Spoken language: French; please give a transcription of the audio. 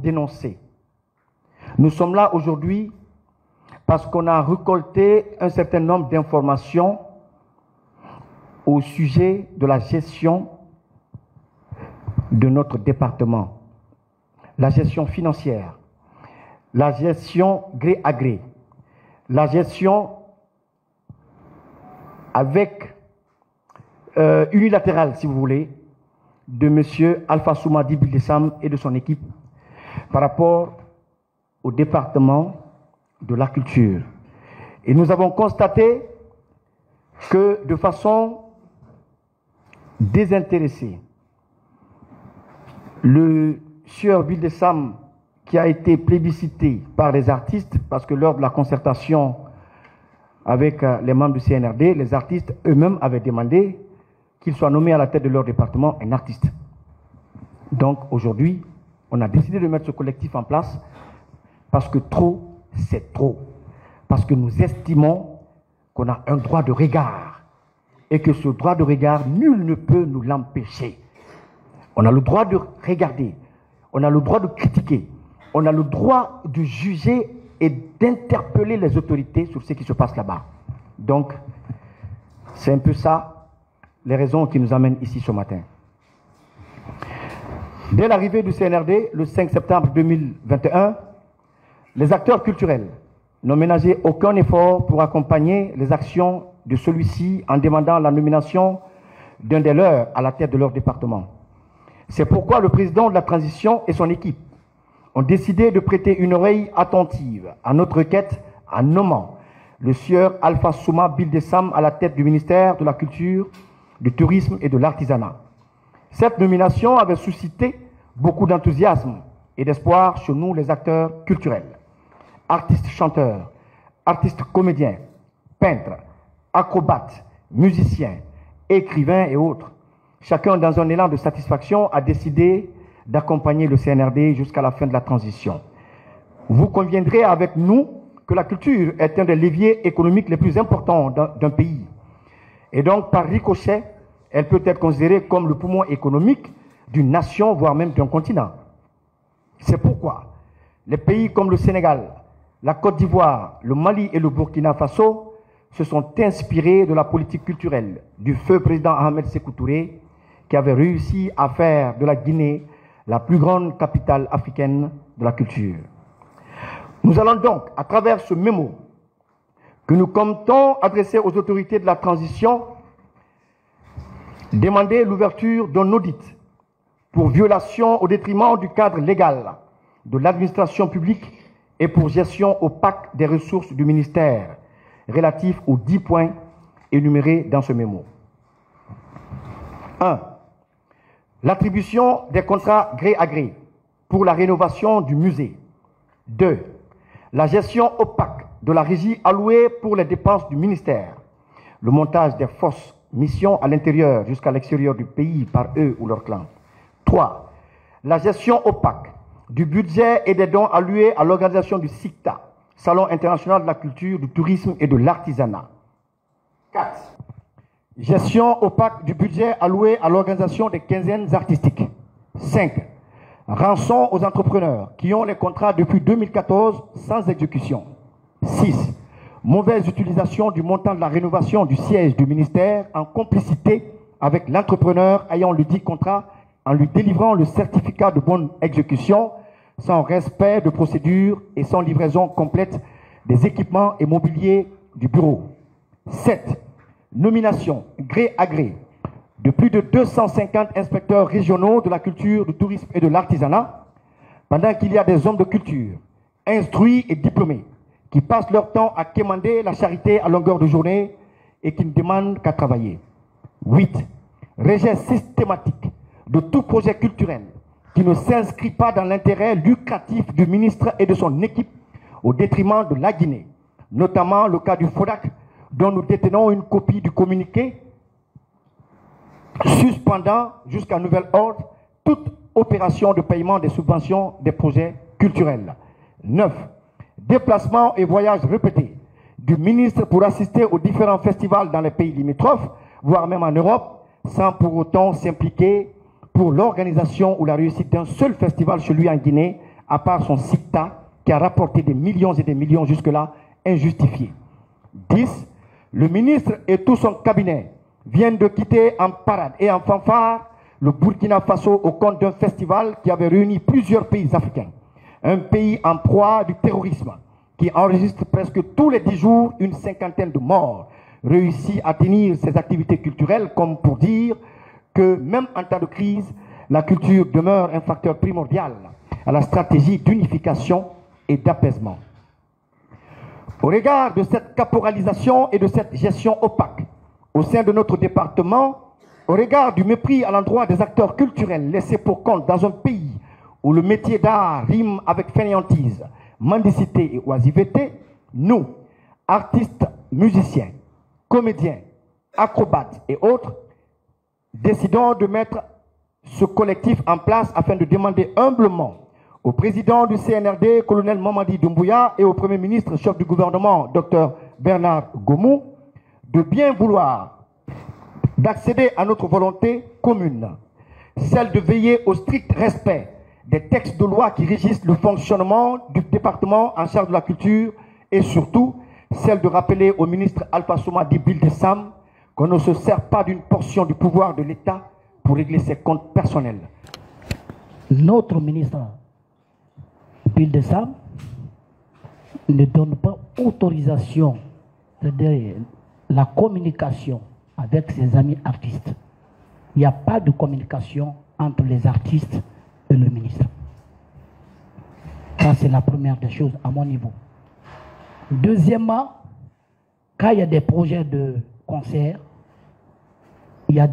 dénoncer. Nous sommes là aujourd'hui parce qu'on a récolté un certain nombre d'informations au sujet de la gestion de notre département, la gestion financière, la gestion gré à gré, la gestion avec unilatérale, si vous voulez, de M. Alpha Soumadi Bildessam et de son équipe par rapport au département de la culture. Et nous avons constaté que de façon désintéressée, le sieur Bildessam, qui a été plébiscité par les artistes, parce que lors de la concertation avec les membres du CNRD, les artistes eux-mêmes avaient demandé qu'il soit nommé à la tête de leur département un artiste. Donc aujourd'hui, on a décidé de mettre ce collectif en place parce que trop, c'est trop. Parce que nous estimons qu'on a un droit de regard et que ce droit de regard, nul ne peut nous l'empêcher. On a le droit de regarder, on a le droit de critiquer, on a le droit de juger et d'interpeller les autorités sur ce qui se passe là-bas. Donc, c'est un peu ça, les raisons qui nous amènent ici ce matin. Dès l'arrivée du CNRD, le 5 septembre 2021, les acteurs culturels n'ont ménagé aucun effort pour accompagner les actions de celui-ci en demandant la nomination d'un des leurs à la tête de leur département. C'est pourquoi le président de la transition et son équipe ont décidé de prêter une oreille attentive à notre requête en nommant le sieur Alpha Souma Bildessam à la tête du ministère de la Culture, du Tourisme et de l'Artisanat. Cette nomination avait suscité beaucoup d'enthousiasme et d'espoir chez nous, les acteurs culturels. Artistes chanteurs, artistes comédiens, peintres, acrobates, musiciens, écrivains et autres. Chacun, dans un élan de satisfaction, a décidé d'accompagner le CNRD jusqu'à la fin de la transition. Vous conviendrez avec nous que la culture est un des leviers économiques les plus importants d'un pays. Et donc, par ricochet, elle peut être considérée comme le poumon économique d'une nation, voire même d'un continent. C'est pourquoi les pays comme le Sénégal, la Côte d'Ivoire, le Mali et le Burkina Faso se sont inspirés de la politique culturelle du feu président Ahmed Sékou Touré, qui avait réussi à faire de la Guinée la plus grande capitale africaine de la culture. Nous allons donc, à travers ce mémo que nous comptons adresser aux autorités de la transition, demander l'ouverture d'un audit pour violation au détriment du cadre légal de l'administration publique et pour gestion opaque des ressources du ministère, relatifs aux 10 points énumérés dans ce mémo. 1. L'attribution des contrats gré à gré pour la rénovation du musée. 2. La gestion opaque de la régie allouée pour les dépenses du ministère. Le montage des fausses missions à l'intérieur jusqu'à l'extérieur du pays par eux ou leurs clans. 3. La gestion opaque du budget et des dons alloués à l'organisation du SICTA, Salon international de la culture, du tourisme et de l'artisanat. 4. Gestion opaque du budget alloué à l'organisation des quinzaines artistiques. 5. Rançon aux entrepreneurs qui ont les contrats depuis 2014 sans exécution. 6. Mauvaise utilisation du montant de la rénovation du siège du ministère en complicité avec l'entrepreneur ayant le dit contrat en lui délivrant le certificat de bonne exécution sans respect de procédure et sans livraison complète des équipements et mobiliers du bureau. 7. Nomination gré à gré de plus de 250 inspecteurs régionaux de la culture, du tourisme et de l'artisanat, pendant qu'il y a des hommes de culture, instruits et diplômés, qui passent leur temps à quémander la charité à longueur de journée et qui ne demandent qu'à travailler. 8. Rejet systématique de tout projet culturel qui ne s'inscrit pas dans l'intérêt lucratif du ministre et de son équipe au détriment de la Guinée, notamment le cas du FODAC, dont nous détenons une copie du communiqué suspendant jusqu'à nouvel ordre toute opération de paiement des subventions des projets culturels. 9. Déplacements et voyages répétés du ministre pour assister aux différents festivals dans les pays limitrophes, voire même en Europe, sans pour autant s'impliquer pour l'organisation ou la réussite d'un seul festival, celui en Guinée, à part son SICTA qui a rapporté des millions et des millions jusque-là injustifiés. 10. Le ministre et tout son cabinet viennent de quitter en parade et en fanfare le Burkina Faso au compte d'un festival qui avait réuni plusieurs pays africains. Un pays en proie du terrorisme qui enregistre presque tous les 10 jours une cinquantaine de morts, réussit à tenir ses activités culturelles comme pour dire que même en temps de crise, la culture demeure un facteur primordial à la stratégie d'unification et d'apaisement. Au regard de cette caporalisation et de cette gestion opaque au sein de notre département, au regard du mépris à l'endroit des acteurs culturels laissés pour compte dans un pays où le métier d'art rime avec fainéantise, mendicité et oisiveté, nous, artistes, musiciens, comédiens, acrobates et autres, décidons de mettre ce collectif en place afin de demander humblement au président du CNRD, colonel Mamadi Doumbouya, et au Premier ministre, chef du gouvernement, Dr Bernard Gomou, de bien vouloir d'accéder à notre volonté commune, celle de veiller au strict respect des textes de loi qui régissent le fonctionnement du département en charge de la culture et surtout celle de rappeler au ministre Alpha Soumadi Bildessam qu'on ne se sert pas d'une portion du pouvoir de l'État pour régler ses comptes personnels. Notre ministre Bildessam ne donne pas autorisation, c'est-à-dire la communication avec ses amis artistes. Il n'y a pas de communication entre les artistes et le ministre. Ça, c'est la première des choses à mon niveau. Deuxièmement, quand il y a des projets de concert, il y a